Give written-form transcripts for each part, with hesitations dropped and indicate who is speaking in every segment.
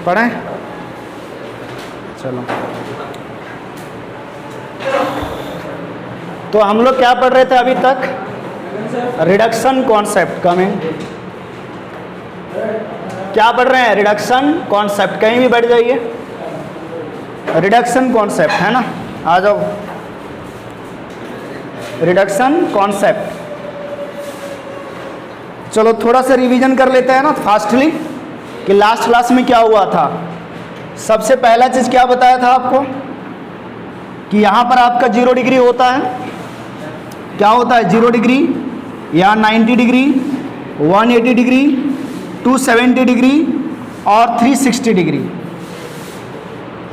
Speaker 1: पढ़ें? चलो, तो हम लोग क्या पढ़ रहे थे अभी तक? Reduction concept. कमिंग, क्या पढ़ रहे हैं? Reduction concept. कहीं भी बैठ जाइए, रिडक्शन कॉन्सेप्ट है ना, आ जाओ। Reduction concept. चलो थोड़ा सा रिवीजन कर लेते हैं ना फास्टली, कि लास्ट क्लास में क्या हुआ था। सबसे पहला चीज़ क्या बताया था आपको, कि यहाँ पर आपका 0 डिग्री होता है। क्या होता है? 0 डिग्री, या 90 डिग्री, 180 डिग्री, 270 डिग्री और 360 डिग्री।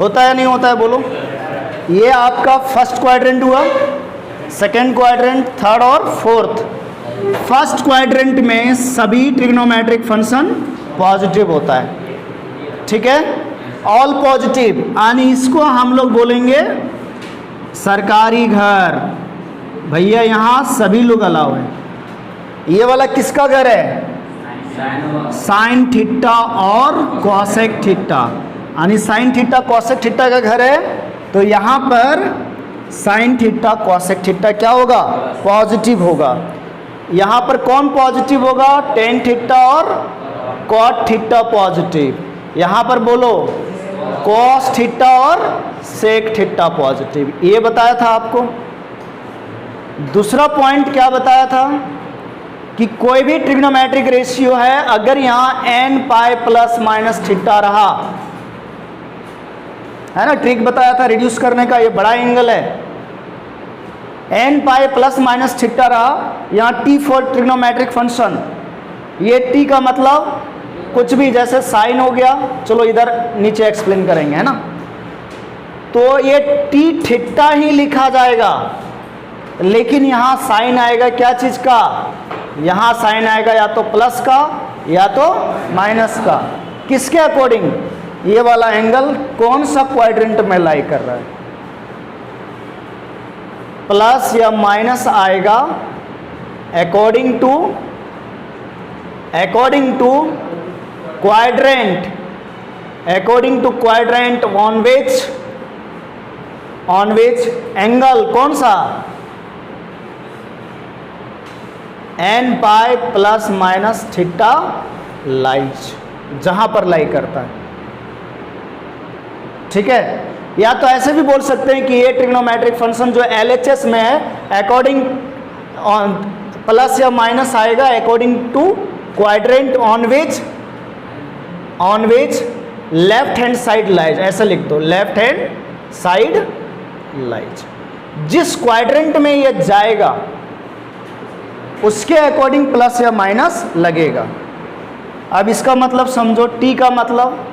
Speaker 1: होता है नहीं होता है? बोलो। ये आपका फर्स्ट क्वाड्रेंट हुआ, सेकेंड क्वाड्रेंट, थर्ड और फोर्थ। फर्स्ट क्वाड्रेंट में सभी ट्रिग्नोमेट्रिक फंक्शन पॉजिटिव होता है, ठीक है, ऑल पॉजिटिव, यानी इसको हम लोग बोलेंगे सरकारी घर। भैया यहाँ सभी लोग अलाउ हैं। ये वाला किसका घर है? साइन थीटा और कॉसेक थीटा, यानी साइन थीटा कॉसेक थीटा का घर है। तो यहाँ पर साइन थीटा कॉसेक थीटा क्या होगा? पॉजिटिव होगा। यहाँ पर कौन पॉजिटिव होगा? टेन थीटा और कॉट थीटा पॉजिटिव। यहाँ पर बोलो कॉस थीटा और सेक थीटा पॉजिटिव। ये बताया था आपको। दूसरा पॉइंट क्या बताया था, कि कोई भी ट्रिग्नोमेट्रिक रेशियो है, अगर यहाँ n pi plus minus theta रहा है ना, ट्रिक बताया था रिड्यूस करने का, ये बड़ा एंगल है, n pi plus minus theta रहा, यहाँ टी फॉर ट्रिग्नोमेट्रिक फंक्शन। ये टी का मतलब कुछ भी, जैसे साइन हो गया, चलो इधर नीचे एक्सप्लेन करेंगे, है ना। तो ये टी थीटा ही लिखा जाएगा, लेकिन यहाँ साइन आएगा क्या चीज़ का? यहाँ साइन आएगा या तो प्लस का या तो माइनस का। किसके अकॉर्डिंग? ये वाला एंगल कौन सा क्वाड्रेंट में लाई कर रहा है? प्लस या माइनस आएगा according to quadrant, according to quadrant on which angle कौन सा? N pi plus minus theta lies, जहां पर लाई करता है, ठीक है। या तो ऐसे भी बोल सकते हैं कि ये ट्रिग्नोमेट्रिक फंक्शन जो LHS में है, अकॉर्डिंग प्लस या माइनस आएगा according to quadrant on which left hand side lies. ऐसे लिख दो, लेफ्ट हैंड साइड लाइज। जिस क्वाड्रेंट में ये जाएगा उसके अकॉर्डिंग प्लस या माइनस लगेगा। अब इसका मतलब समझो, टी का मतलब,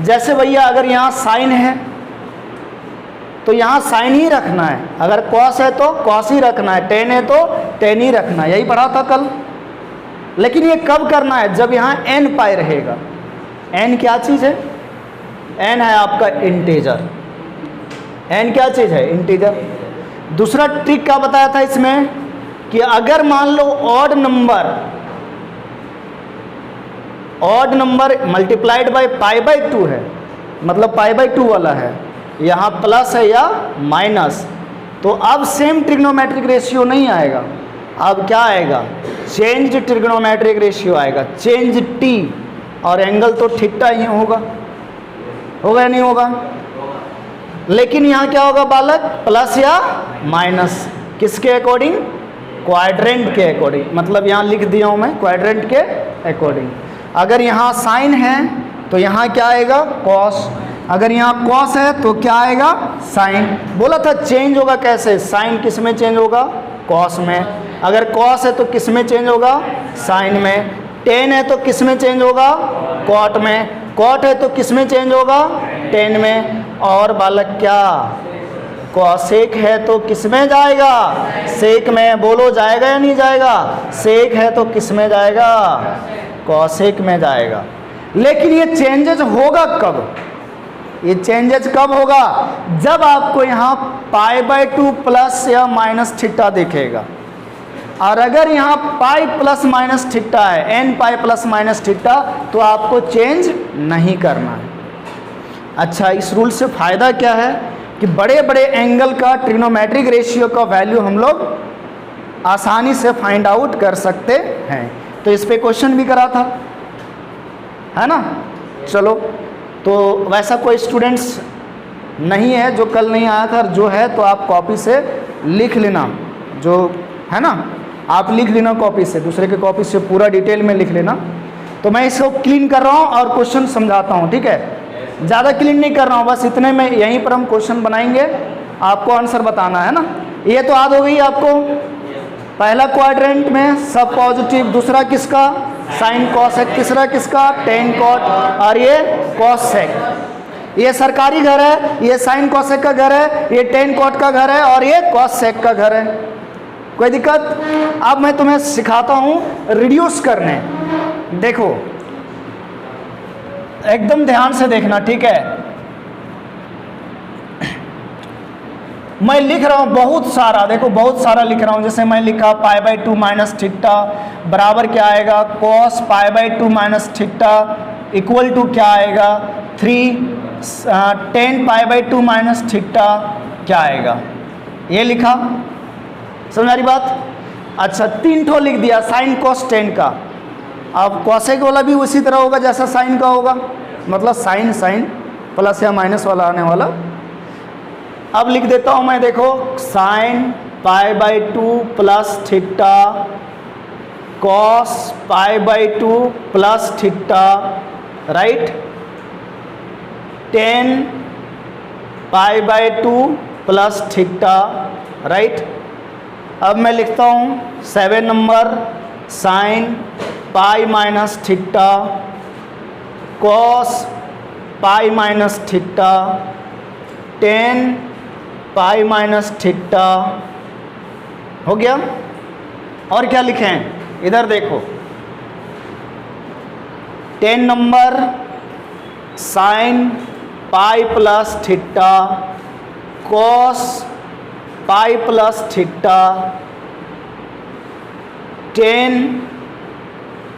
Speaker 1: जैसे भैया अगर यहाँ साइन है तो यहाँ साइन ही रखना है, अगर कॉस है तो कॉस ही रखना है, टेन है तो टेन ही रखना है, यही पढ़ा था कल। लेकिन ये कब करना है? जब यहाँ एन पाई रहेगा। एन क्या चीज़ है? एन है आपका इंटीजर। एन क्या चीज़ है? इंटीजर। दूसरा ट्रिक क्या बताया था इसमें, कि अगर मान लो odd number multiplied by pi by 2 है, मतलब पाई बाई 2 वाला है, यहाँ प्लस है या माइनस, तो अब सेम ट्रिग्नोमेट्रिक रेशियो नहीं आएगा। अब क्या आएगा? चेंज ट्रिग्नोमेट्रिक रेशियो आएगा, चेंज टी, और एंगल तो थीटा ही होगा या नहीं होगा? लेकिन यहाँ क्या होगा बालक? प्लस या माइनस, किसके अकॉर्डिंग? क्वाड्रेंट के अकॉर्डिंग। मतलब यहाँ लिख दिया हूँ मैं, क्वाड्रेंट के अकॉर्डिंग। अगर यहाँ साइन है तो यहाँ क्या आएगा? कॉस। अगर यहाँ कॉस है तो क्या आएगा? साइन। बोला था चेंज होगा कैसे? साइन किस में चेंज होगा? कॉस में। अगर कॉस है तो किस में चेंज होगा? साइन में। टेन है तो किस में चेंज होगा? कॉट में। कॉट है तो किस में चेंज होगा? टेन में। और बालक क्या? कॉसेक है तो किस में जाएगा? सेक में। बोलो जाएगा या नहीं जाएगा? सेक है तो किस में जाएगा? कॉसेक में जाएगा। लेकिन ये चेंजेस होगा कब? ये चेंजेस कब होगा? जब आपको यहाँ पाई बाई 2 प्लस या माइनस थीटा दिखेगा। और अगर यहाँ पाई प्लस माइनस थीटा है, n pi plus minus theta, तो आपको चेंज नहीं करना है। अच्छा, इस रूल से फ़ायदा क्या है कि बड़े बड़े एंगल का ट्रिग्नोमेट्रिक रेशियो का वैल्यू हम लोग आसानी से फाइंड आउट कर सकते हैं। तो इस पे क्वेश्चन भी करा था, है ना। चलो, तो वैसा कोई स्टूडेंट्स नहीं है जो कल नहीं आया था, और जो है तो आप कॉपी से लिख लेना, जो है ना आप लिख लेना कॉपी से, दूसरे के कॉपी से पूरा डिटेल में लिख लेना। तो मैं इसको क्लीन कर रहा हूँ और क्वेश्चन समझाता हूँ, ठीक है। ज़्यादा क्लीन नहीं कर रहा हूँ, बस इतने में यहीं पर हम क्वेश्चन बनाएंगे, आपको आंसर बताना है ना। ये तो याद हो गई आपको, पहला क्वाड्रेंट में सब पॉजिटिव, दूसरा किसका साइन कॉसेक, तीसरा किसका टेन कॉट, और ये कॉसेक। ये सरकारी घर है, ये साइन कॉसेक का घर है, ये टेन कॉट का घर है, और ये कॉसेक का घर है। कोई दिक्कत? अब मैं तुम्हें सिखाता हूँ रिड्यूस करने। देखो एकदम ध्यान से देखना, ठीक है। मैं लिख रहा हूँ बहुत सारा, देखो बहुत सारा लिख रहा हूँ। जैसे मैं लिखा पाई बाई 2 माइनस थीटा बराबर क्या आएगा, cos pi by 2 minus theta equal to क्या आएगा, 10 पाई बाई 2 माइनस थीटा क्या आएगा, ये लिखा। समझ आ रही बात? अच्छा, 3 ठो लिख दिया साइन कॉस टेन का। अब कॉसेक वाला भी उसी तरह होगा जैसा साइन का होगा, मतलब साइन साइन प्लस या माइनस वाला आने वाला। अब लिख देता हूँ मैं, देखो sine pi by 2 plus theta cos pi by 2 plus theta, right, 10 pi by 2 plus theta, right. अब मैं लिखता हूँ 7 number sine pi minus theta cos pi minus theta 10 पाई माइनस थीटा, हो गया। और क्या लिखें, इधर देखो 10 number sine pi plus theta cos pi plus theta 10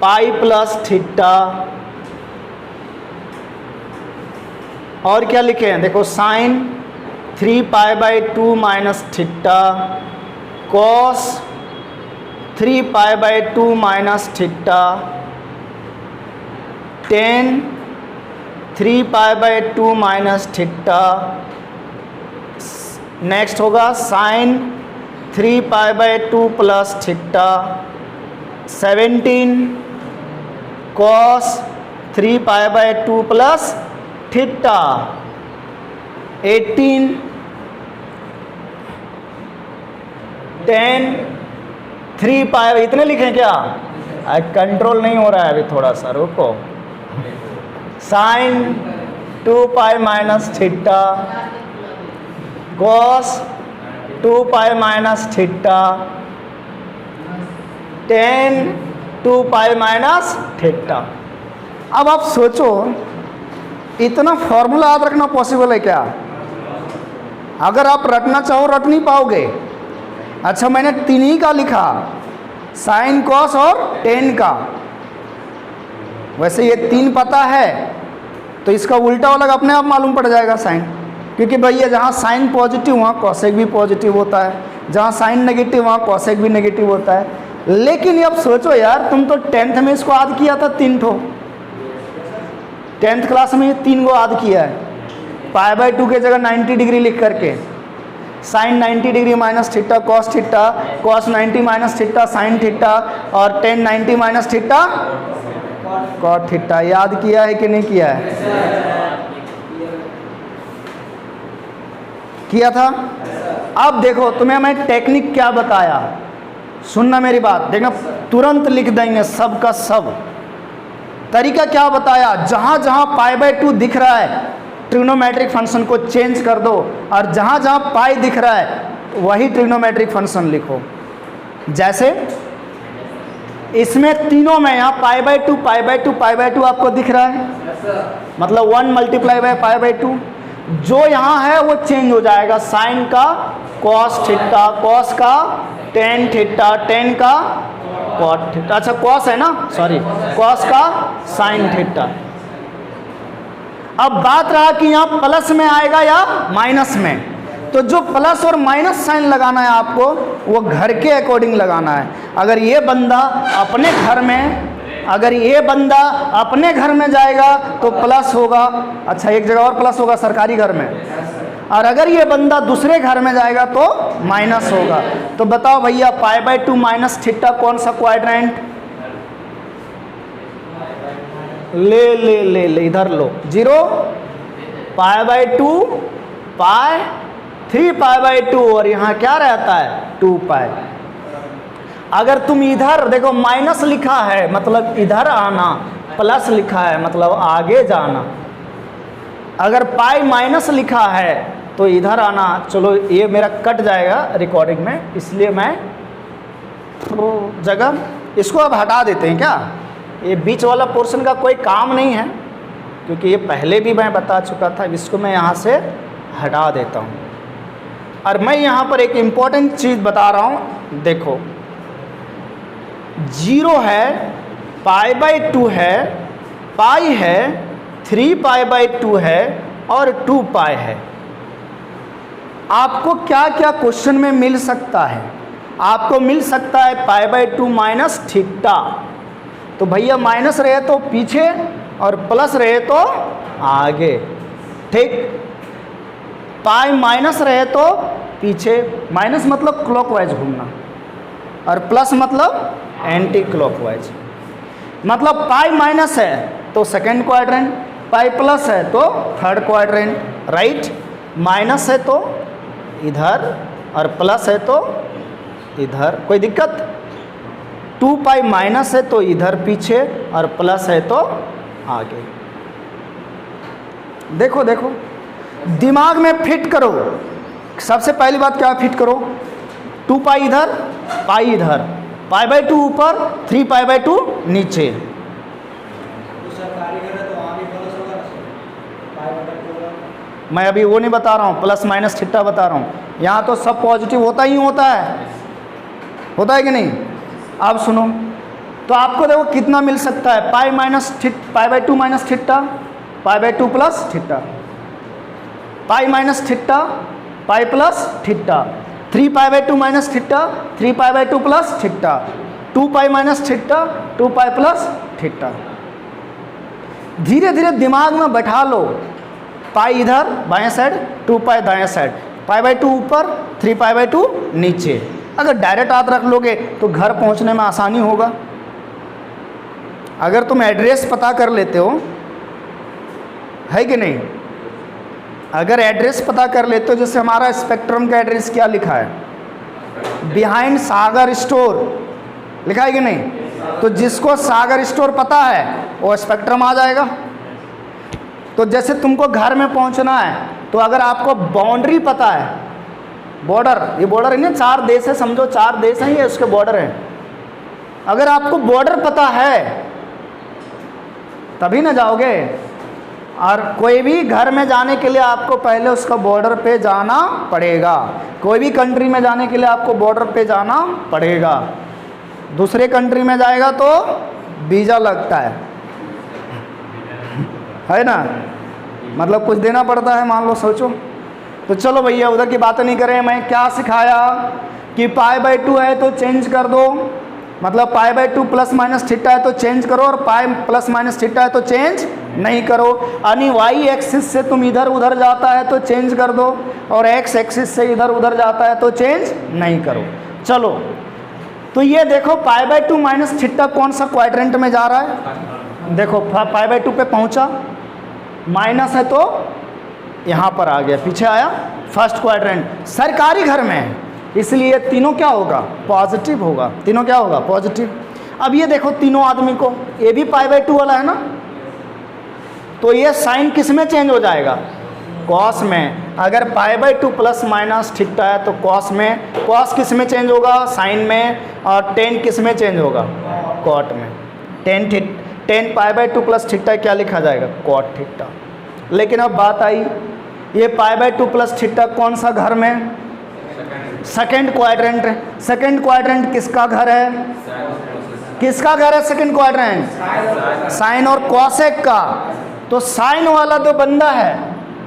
Speaker 1: pi plus theta. और क्या लिखे हैं, देखो sine 3 pi by 2 minus theta cos 3 pi by 2 minus theta 10 3 pi by 2 minus theta. Next होगा sine 3 pi by 2 plus theta 17 cos 3 pi by 2 plus theta 18 10 3 pi. इतने लिखें क्या? Control नहीं हो रहा है अभी, थोड़ा सा रुको। Sine 2 pi minus theta cos 2 pi minus theta 10 2 pi minus theta. अब आप सोचो, इतना फॉर्मूला याद रखना पॉसिबल है क्या? अगर आप रटना चाहो रट नहीं पाओगे। अच्छा, मैंने 3 ही का लिखा, साइन कॉस और 10 का। वैसे ये 3 पता है तो इसका उल्टा वाला अपने आप मालूम पड़ जाएगा साइन, क्योंकि भैया जहाँ साइन पॉजिटिव वहाँ कॉसेक भी पॉजिटिव होता है, जहाँ साइन नेगेटिव वहाँ कॉसेक भी नेगेटिव होता है। लेकिन अब सोचो यार, तुम तो 10th में इसको याद किया था 3 ठो, 10th क्लास में ये 3 को याद किया है। पाई बाई 2 के जगह 90 डिग्री लिख करके sine 90 degree minus theta cos theta, cos 90 minus theta sine theta, और 10 90 माइनस थीटा कॉट थीटा। याद किया है कि नहीं किया है? किया था। अब देखो तुम्हें मैं टेक्निक क्या बताया, सुनना मेरी बात, देखना तुरंत लिख देंगे सब का सब। तरीका क्या बताया, जहाँ जहाँ पाई बाई 2 दिख रहा है ट्रिग्नोमेट्रिक फंक्शन को चेंज कर दो, और जहाँ जहाँ पाई दिख रहा है वही ट्रिग्नोमेट्रिक फंक्शन लिखो। जैसे इसमें तीनों में यहाँ pi by 2 pi by 2 pi by 2 आपको दिख रहा है, मतलब 1 मल्टीप्लाई बाय पाई बाई 2। जो यहाँ है वो चेंज हो जाएगा, साइन का कॉस थीटा, कॉस का टेन थीटा, टेन का कॉट थीटा, अच्छा कॉस है ना, सॉरी, कॉस का साइन थीटा। अब बात रहा कि यहाँ प्लस में आएगा या माइनस में, तो जो प्लस और माइनस साइन लगाना है आपको वो घर के अकॉर्डिंग लगाना है। अगर ये बंदा अपने घर में जाएगा तो प्लस होगा, अच्छा एक जगह और प्लस होगा सरकारी घर में, और अगर ये बंदा दूसरे घर में जाएगा तो माइनस होगा। तो बताओ भैया π/2 माइनस थीटा कौन सा क्वाड्रेंट? ले इधर लो, 0 π/2 पाई 3π/2 और यहाँ क्या रहता है 2π। अगर तुम इधर देखो माइनस लिखा है मतलब इधर आना, प्लस लिखा है मतलब आगे जाना। अगर पाई माइनस लिखा है तो इधर आना। चलो ये मेरा कट जाएगा रिकॉर्डिंग में, इसलिए मैं जगह इसको अब हटा देते हैं क्या। ये बीच वाला पोर्शन का कोई काम नहीं है क्योंकि ये पहले भी मैं बता चुका था। इसको मैं यहाँ से हटा देता हूँ और मैं यहाँ पर एक इम्पॉर्टेंट चीज़ बता रहा हूँ। देखो 0 है, π/2 है, पाई है, 3π/2 है और 2π है। आपको क्या क्या क्वेश्चन में मिल सकता है? आपको मिल सकता है π/2 माइनस थीटा। तो भैया माइनस रहे तो पीछे और प्लस रहे तो आगे, ठीक। पाई माइनस रहे तो पीछे, माइनस मतलब क्लॉकवाइज घूमना और प्लस मतलब एंटी क्लॉकवाइज। मतलब पाई माइनस है तो सेकंड क्वाड्रेंट, पाई प्लस है तो थर्ड क्वाड्रेंट, राइट। माइनस है तो इधर और प्लस है तो इधर, कोई दिक्कत। 2π माइनस है तो इधर पीछे और प्लस है तो आगे। देखो देखो दिमाग में फिट करो। सबसे पहली बात क्या फिट करो, 2π इधर, पाई इधर, π/2 ऊपर, 3π/2 नीचे। मैं अभी वो नहीं बता रहा हूँ, प्लस माइनस थीटा बता रहा हूँ। यहाँ तो सब पॉजिटिव होता ही होता है कि नहीं। अब सुनो, तो आपको देखो कितना मिल सकता है, π/2 minus theta, π/2 plus theta, pi minus theta, pi plus theta, 3π/2 minus theta, 3π/2 plus theta, 2π minus theta, 2π plus theta. धीरे धीरे दिमाग में बैठा लो। पाई इधर बाएं साइड, 2π दाएं साइड, π/2 ऊपर, 3π/2 नीचे। अगर डायरेक्ट याद रख लोगे तो घर पहुंचने में आसानी होगा। अगर तुम एड्रेस पता कर लेते हो, है कि नहीं, अगर एड्रेस पता कर लेते हो, जैसे हमारा स्पेक्ट्रम का एड्रेस क्या लिखा है, बिहाइंड सागर स्टोर लिखा है कि नहीं, तो जिसको सागर स्टोर पता है वो स्पेक्ट्रम आ जाएगा। तो जैसे तुमको घर में पहुंचना है तो अगर आपको बाउंड्री पता है, बॉर्डर, ये बॉर्डर है ना, 4 देश है, समझो 4 देश हैं, ये उसके बॉर्डर हैं। अगर आपको बॉर्डर पता है तभी ना जाओगे। और कोई भी घर में जाने के लिए आपको पहले उसका बॉर्डर पे जाना पड़ेगा। कोई भी कंट्री में जाने के लिए आपको बॉर्डर पे जाना पड़ेगा। दूसरे कंट्री में जाएगा तो वीज़ा लगता है ना, मतलब कुछ देना पड़ता है, मान लो, सोचो। तो चलो भैया उधर की बातें नहीं करें। मैं क्या सिखाया कि π/2 है तो चेंज कर दो, मतलब π/2 प्लस माइनस थीटा है तो चेंज करो, और पाई प्लस माइनस थीटा है तो चेंज नहीं करो। यानी वाई एक्सिस से तुम इधर उधर जाता है तो चेंज कर दो, और एक्स एक्सिस से इधर उधर जाता है तो चेंज नहीं करो। चलो, तो ये देखो π/2 माइनस थीटा कौन सा क्वाड्रेंट में जा रहा है। देखो π/2 पे पहुंचा, माइनस है तो यहाँ पर आ गया, पीछे आया, फर्स्ट क्वाड्रेंट सरकारी घर में है, इसलिए तीनों क्या होगा, पॉजिटिव होगा। तीनों क्या होगा, पॉजिटिव। अब ये देखो तीनों आदमी को, ये भी π/2 वाला है ना, तो ये साइन किस में चेंज हो जाएगा, कॉस में। अगर π/2 प्लस माइनस थीटा है तो कॉस में, कॉस किस में चेंज होगा, साइन में, और टेन किस में चेंज होगा, कॉट में। टेन π/2 प्लस थीटा क्या लिखा जाएगा, कॉट थीटा। लेकिन अब बात आई, ये π/2 प्लस थीटा कौन सा घर में, सेकंड क्वाड्रेंट है। सेकंड क्वाड्रेंट किसका घर है, किसका घर है सेकंड क्वाड्रेंट, साइन और कॉसेक का। तो साइन वाला जो बंदा है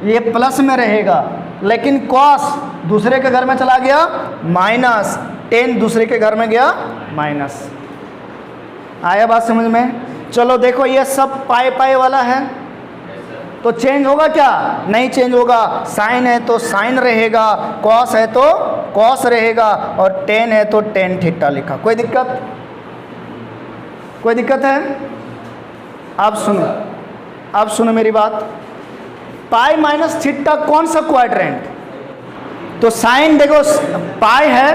Speaker 1: ये प्लस में रहेगा, लेकिन कॉस दूसरे के घर में चला गया माइनस, टेन दूसरे के घर में गया माइनस। आया बात समझ में? चलो देखो ये सब पाई पाई वाला है तो चेंज होगा क्या? नहीं चेंज होगा। साइन है तो साइन रहेगा, कॉस है तो कॉस रहेगा, और टेन है तो टेन थीटा लिखा। कोई दिक्कत? कोई दिक्कत है? अब सुनो मेरी बात। पाई माइनस थीटा कौन सा क्वाड्रेंट? तो साइन देखो पाई है,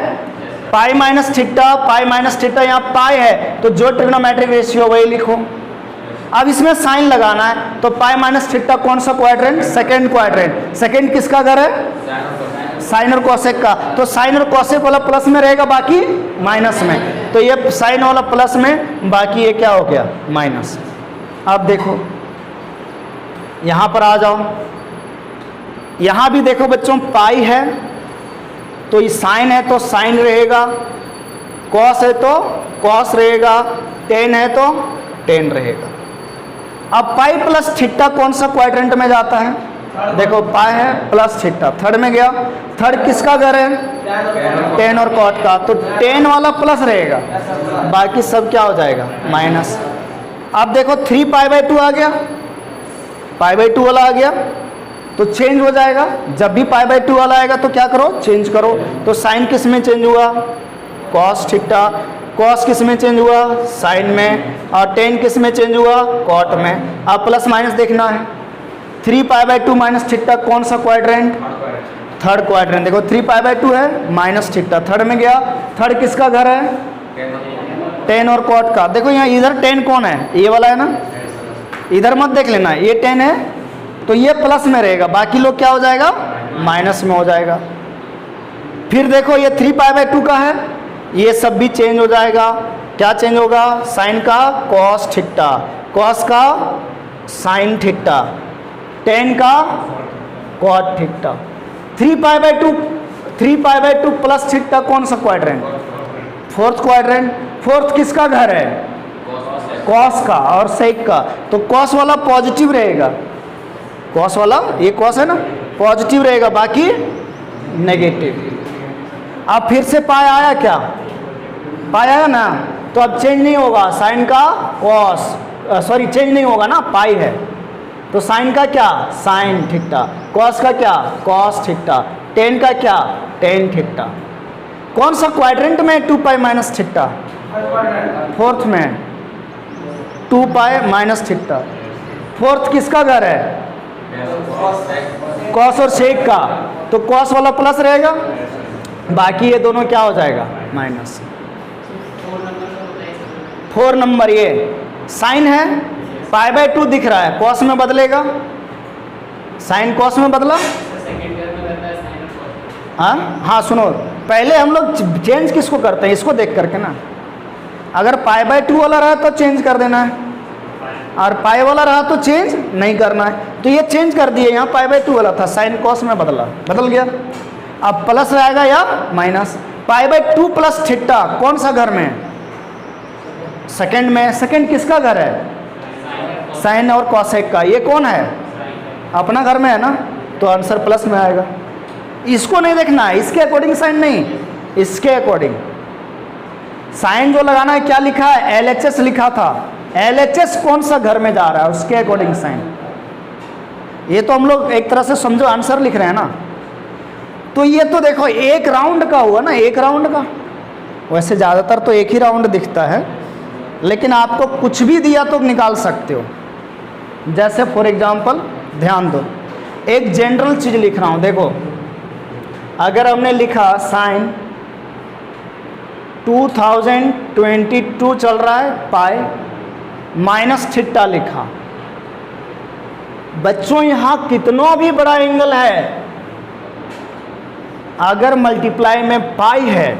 Speaker 1: पाई माइनस थीटा, यहाँ पाई है तो जो ट्रिग्नोमेट्रिक रेशियो वही लिखो। अब इसमें साइन लगाना है तो पाई माइनस थीटा कौन सा क्वाड्रेंट? Second quadrant. सेकंड किसका घर है? साइन और कोसेक का। तो साइन और कोसेक वाला प्लस में रहेगा, बाकी माइनस में। तो ये साइन वाला प्लस में, बाकी ये क्या हो गया? माइनस। अब देखो यहाँ पर आ जाओ, यहाँ भी देखो बच्चों पाई है तो ये साइन है तो साइन रहेगा, कॉस है तो कॉस रहेगा, टेन है तो टेन रहेगा। अब पाई प्लस थीटा कौन सा क्वाड्रेंट में जाता है? देखो पाई है प्लस थीटा, थर्ड में गया। थर्ड किसका घर है? टेन और कॉट का। तो टेन वाला प्लस रहेगा, बाकी सब क्या हो जाएगा? माइनस। अब देखो 3 पाई बाई 2 आ गया, पाई बाई 2 वाला आ गया तो चेंज हो जाएगा। जब भी पाई बाई 2 वाला आएगा तो क्या करो? चेंज करो। तो साइन किस में चेंज हुआ? Cos theta. कॉस किस में चेंज हुआ? साइन में। और टेन किस में चेंज हुआ? कॉट में। अब प्लस माइनस देखना है। 3 पाई बाई 2 माइनस थीटा कौन सा क्वाड्रेंट? Third quadrant. देखो 3 पाई बाई 2 है माइनस थीटा, थर्ड में गया। थर्ड किसका घर है? टेन और कॉट का। देखो यहाँ इधर टेन कौन है? ये वाला है ना, इधर मत देख लेना, ये टेन है तो ये प्लस में रहेगा, बाकी लोग क्या हो जाएगा? माइनस में हो जाएगा। फिर देखो ये 3 पाई बाई 2 का है, ये सब भी चेंज हो जाएगा। क्या चेंज होगा? साइन का कॉस थीटा, कॉस का साइन थीटा, टेन का cot theta. 3 pi by 2 plus theta कौन सा क्वाड्रेंट? Fourth quadrant. फोर्थ किसका घर है? कॉस का और सेक का। तो कॉस वाला पॉजिटिव रहेगा, कॉस वाला, ये कॉस है ना, पॉजिटिव रहेगा, बाकी नेगेटिव। अब फिर से पाई आया क्या? पाई आया ना, तो अब चेंज नहीं होगा। साइन का कॉस, सॉरी चेंज नहीं होगा ना, पाई है तो साइन का क्या? Sine theta. कॉस का क्या? Cos theta. टेन का क्या? Tan theta. कौन सा क्वाड्रेंट में 2 पाई माइनस थीटा? फोर्थ में 2 पाई माइनस थीटा। फोर्थ किसका घर है? कॉस और सेक का। तो कॉस वाला प्लस रहेगा, बाकी ये दोनों क्या हो जाएगा? माइनस। 4 नंबर ये साइन है, पाई बाई 2 दिख रहा है, कॉस में बदलेगा। साइन कॉस में बदला। हाँ सुनो, पहले हम लोग चेंज किसको करते हैं? इसको देख करके ना। अगर पाई बाई 2 वाला रहा तो चेंज कर देना है, और पाई वाला रहा तो चेंज नहीं करना है। तो ये चेंज कर दिए, यहाँ पाई बाई 2 वाला था, साइन कॉस में बदला, बदल गया। अब प्लस रहेगा या minus? Pi by 2 plus theta कौन सा घर में? सेकंड में। सेकंड किसका घर है? साइन और कॉसेक का। ये कौन है? अपना घर में है ना, तो आंसर प्लस में आएगा। इसको नहीं देखना है, इसके अकॉर्डिंग साइन नहीं, इसके अकॉर्डिंग साइन जो लगाना है। क्या लिखा है? LHS लिखा था। LHS कौन सा घर में जा रहा है, उसके अकॉर्डिंग साइन। ये तो हम लोग एक तरह से समझो आंसर लिख रहे हैं ना। तो ये तो देखो एक राउंड का हुआ ना, एक राउंड का। वैसे ज़्यादातर तो एक ही राउंड दिखता है, लेकिन आपको कुछ भी दिया तो निकाल सकते हो। जैसे फॉर एग्जांपल ध्यान दो, एक जनरल चीज़ लिख रहा हूँ। देखो अगर हमने लिखा साइन 2022 चल रहा है, पाई माइनस थीटा लिखा। बच्चों यहाँ कितना भी बड़ा एंगल है, अगर मल्टीप्लाई में पाई है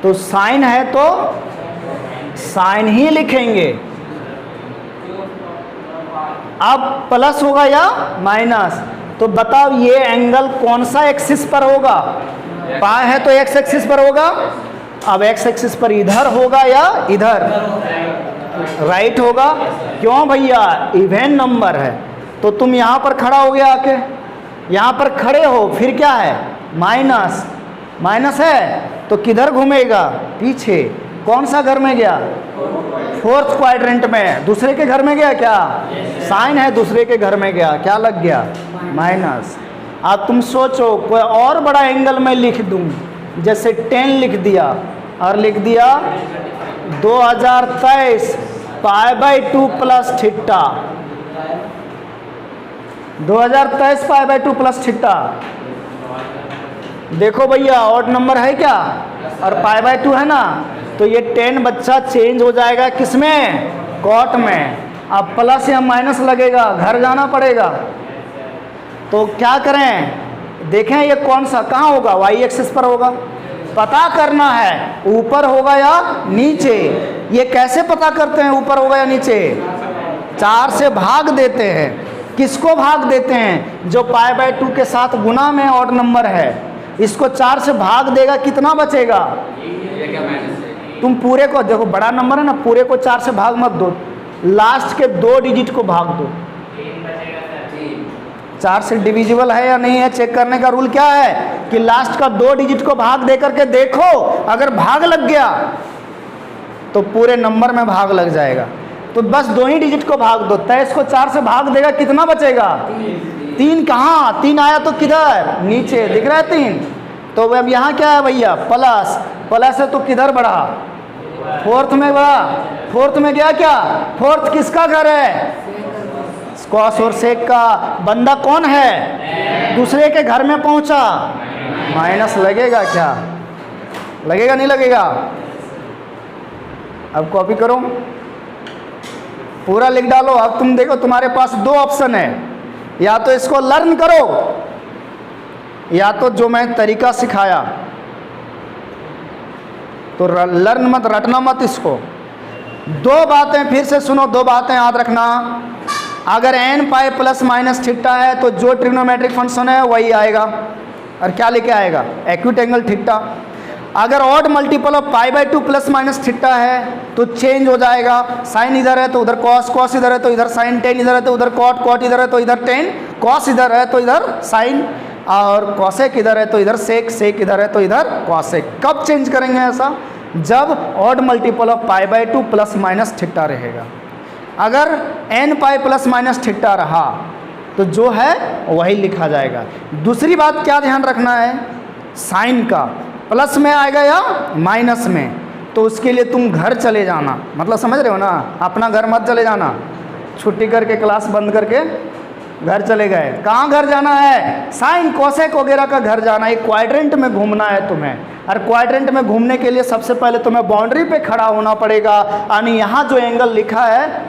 Speaker 1: तो साइन है तो साइन ही लिखेंगे। अब प्लस होगा या माइनस, तो बताओ ये एंगल कौन सा एक्सिस पर होगा? पाई है तो एक्स एक्सिस पर होगा। अब एक्स एक्सिस पर इधर होगा या इधर? राइट होगा। क्यों भैया, इवन नंबर है तो तुम यहाँ पर खड़ा हो गया आके, यहाँ पर खड़े हो, फिर क्या है माइनस, माइनस है तो किधर घूमेगा पीछे, कौन सा घर में गया, फोर्थ क्वाड्रेंट में, दूसरे के घर में गया क्या, साइन है दूसरे के घर में गया, क्या लग गया माइनस। अब तुम सोचो कोई और बड़ा एंगल में लिख दूं, जैसे 10 लिख दिया और लिख दिया 2023 π/2 प्लस थीटा, 2023 π/2 प्लस थीटा। देखो भैया ऑड नंबर है क्या और π/2 है ना, तो ये 10 बच्चा चेंज हो जाएगा किसमें, कॉट में। अब प्लस या माइनस लगेगा, घर जाना पड़ेगा। तो क्या करें, देखें ये कौन सा कहाँ होगा, वाई एक्सिस पर होगा, पता करना है ऊपर होगा या नीचे। ये कैसे पता करते हैं ऊपर होगा या नीचे, 4 से भाग देते हैं। किसको भाग देते हैं, जो π/2 के साथ गुना में ऑड नंबर है, इसको 4 से भाग देगा, कितना बचेगा, तुम पूरे को देखो बड़ा नंबर है ना, पूरे को 4 से भाग मत दो, लास्ट के 2 डिजिट को भाग दो। 4 से डिविजिबल है या नहीं है चेक करने का रूल क्या है कि लास्ट का 2 डिजिट को भाग दे करके देखो, अगर भाग लग गया तो पूरे नंबर में भाग लग जाएगा। तो बस 2 ही डिजिट को भाग दो, 23 को 4 से भाग देगा, कितना बचेगा 3। कहाँ 3 आया तो किधर, नीचे दिख रहा है 3। तो अब यहाँ क्या है भैया, प्लस, प्लस है तो किधर बढ़ा, फोर्थ में बढ़ा, फोर्थ में गया क्या, फोर्थ किसका घर है, कॉस और सेक का। बंदा कौन है, दूसरे के घर में पहुंचा, माइनस लगेगा क्या, लगेगा नहीं लगेगा। अब कॉपी करो, पूरा लिख डालो। अब तुम देखो तुम्हारे पास 2 ऑप्शन है, या तो इसको लर्न करो या तो जो मैं तरीका सिखाया, तो लर्न मत, रटना मत इसको। 2 बातें फिर से सुनो, 2 बातें याद रखना। अगर n pi plus minus theta है तो जो ट्रिग्नोमेट्रिक फंक्शन है वही आएगा, और क्या लेके आएगा, एक्यूट एंगल थीटा। अगर odd multiple of π/2 plus minus theta है तो चेंज हो जाएगा, साइन इधर है तो उधर कॉस, कॉस इधर है तो इधर साइन, टेन इधर है तो उधर कॉट, कॉट इधर है तो इधर टेन, कॉस इधर है तो इधर साइन, और कॉसेक इधर है तो इधर सेक, सेक इधर है तो इधर कॉसेक। कब चेंज करेंगे ऐसा, जब odd multiple of π/2 plus minus theta रहेगा। अगर n pi plus minus theta रहा तो जो है वही लिखा जाएगा। दूसरी बात क्या ध्यान रखना है, साइन का प्लस में आएगा या माइनस में, तो उसके लिए तुम घर चले जाना, मतलब समझ रहे हो ना, अपना घर मत चले जाना, छुट्टी करके क्लास बंद करके घर चले गए। कहाँ घर जाना है, साइन कोसेक वगैरह का घर जाना है, क्वाड्रेंट में घूमना है तुम्हें। और क्वाड्रेंट में घूमने के लिए सबसे पहले तुम्हें बाउंड्री पे खड़ा होना पड़ेगा, यानी यहाँ जो एंगल लिखा है,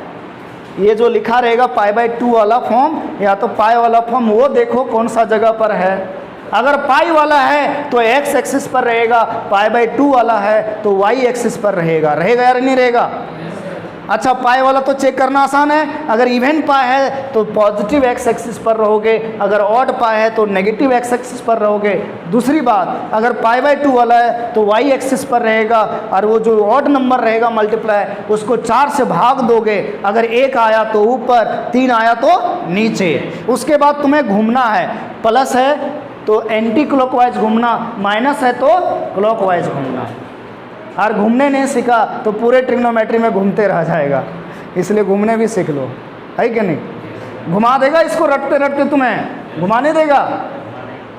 Speaker 1: ये जो लिखा रहेगा π/2 वाला फॉर्म या तो पाई वाला फॉर्म, वो देखो कौन सा जगह पर है। अगर पाई वाला है तो x एक्सिस पर रहेगा, π/2 वाला है तो y एक्सिस पर रहेगा, रहेगा या नहीं रहेगा। अच्छा, पाई वाला तो चेक करना आसान है, अगर इवन पाई है तो पॉजिटिव x एक्सिस पर रहोगे, अगर ऑड पाई है तो नेगेटिव x एक्सिस पर रहोगे। दूसरी बात, अगर π/2 वाला है तो y एक्सिस पर रहेगा, और वो जो ऑड नंबर रहेगा मल्टीप्लाई, उसको 4 से भाग दोगे, अगर 1 आया तो ऊपर, 3 आया तो नीचे। उसके बाद तुम्हें घूमना है, प्लस है तो एंटी क्लॉकवाइज घूमना, माइनस है तो क्लॉकवाइज घूमना। और घूमने नहीं सीखा तो पूरे ट्रिग्नोमेट्री में घूमते रह जाएगा, इसलिए घूमने भी सीख लो, है कि नहीं। घुमा देगा इसको, रटते रटते तुम्हें घुमाने देगा।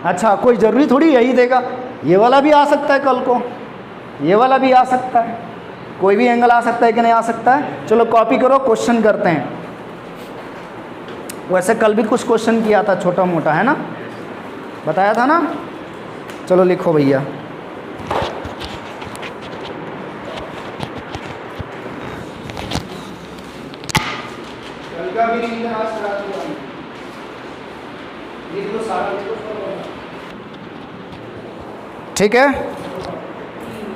Speaker 1: अच्छा, कोई ज़रूरी थोड़ी यही देगा, ये वाला भी आ सकता है कल को, ये वाला भी आ सकता है, कोई भी एंगल आ सकता है कि नहीं आ सकता है। चलो कॉपी करो, क्वेश्चन करते हैं। वैसे कल भी कुछ क्वेश्चन किया था छोटा मोटा, है ना, बताया था ना। चलो लिखो भैया, ठीक है।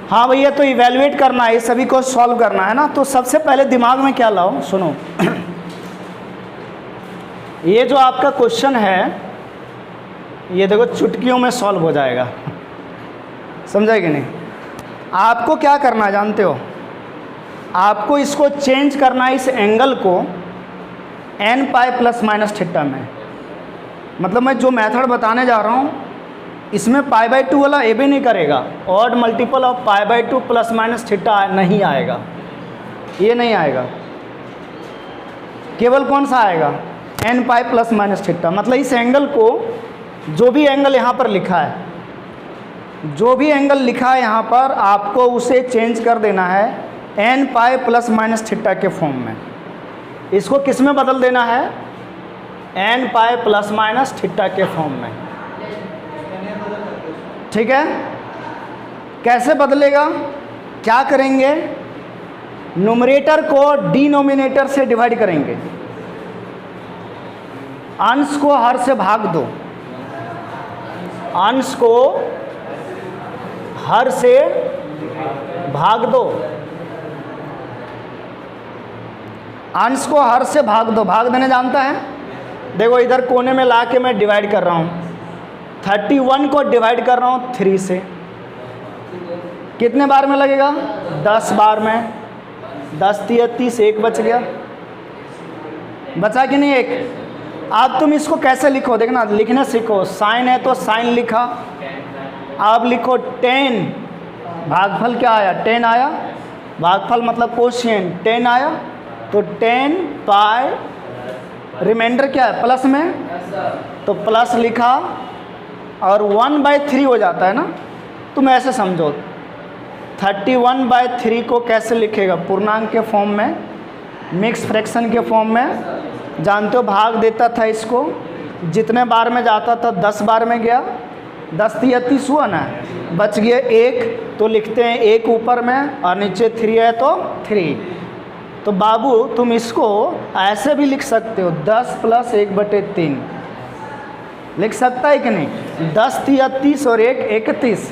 Speaker 1: हाँ भैया, तो इवेलुएट करना है, सभी को सॉल्व करना है ना। तो सबसे पहले दिमाग में क्या लाओ, सुनो ये जो आपका क्वेश्चन है, ये देखो चुटकियों में सॉल्व हो जाएगा, समझा कि नहीं। आपको क्या करना है जानते हो, आपको इसको चेंज करना है, इस एंगल को n pi plus minus theta में। मतलब मैं जो मेथड बताने जा रहा हूँ इसमें पाई बाई 2 वाला ए भी नहीं करेगा, odd multiple of pi by 2 plus minus theta नहीं आएगा, ये नहीं आएगा। केवल कौन सा आएगा, n pi plus minus theta. मतलब इस एंगल को, जो भी एंगल यहाँ पर लिखा है, जो भी एंगल लिखा है यहाँ पर, आपको उसे चेंज कर देना है n pi plus minus theta के फॉर्म में। इसको किस में बदल देना है, n pi plus minus theta के फॉर्म में। ठीक है, कैसे बदलेगा, क्या करेंगे, न्यूमरेटर को डिनोमिनेटर से डिवाइड करेंगे, अंश को हर से भाग दो, अंश को हर से भाग दो, अंश को हर से भाग दो। भाग देने जानता है, देखो इधर कोने में ला के मैं डिवाइड कर रहा हूँ, 31 को डिवाइड कर रहा हूँ 3 से, कितने बार में लगेगा, 10 बार में। 10 3 30, एक बच गया, बचा कि नहीं एक। अब तुम इसको कैसे लिखो, देखना, लिखना सीखो। साइन है तो साइन लिखा, अब लिखो 10, भागफल क्या आया, 10 आया, भागफल मतलब कोशिएंट 10 आया, तो 10 पाई, रिमाइंडर क्या है प्लस में, तो प्लस लिखा, और 1/3 हो जाता है ना। तुम ऐसे समझो, 31/3 को कैसे लिखेगा, पूर्णांक के फॉर्म में, मिक्स फ्रैक्शन के फॉर्म में। जानते हो भाग देता था इसको, जितने बार में जाता था 10 बार में गया, 10 3 30 हुआ ना, बच गया 1, तो लिखते हैं 1 ऊपर में और नीचे 3 है तो 3। तो बाबू तुम इसको ऐसे भी लिख सकते हो, 10 + 1/3 लिख सकता है कि नहीं, 10 3 30 और 1 31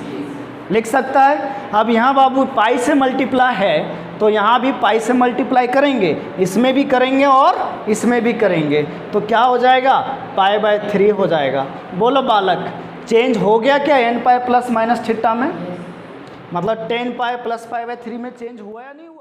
Speaker 1: लिख सकता है। अब यहाँ बाबू पाई से मल्टीप्लाई है, तो यहाँ भी पाई से मल्टीप्लाई करेंगे, इसमें भी करेंगे और इसमें भी करेंगे, तो क्या हो जाएगा, पाई/3 हो जाएगा। बोलो बालक, चेंज हो गया क्या n pi plus minus theta में, मतलब 10 पाई प्लस पाई/3 में चेंज हुआ या नहीं हुआ।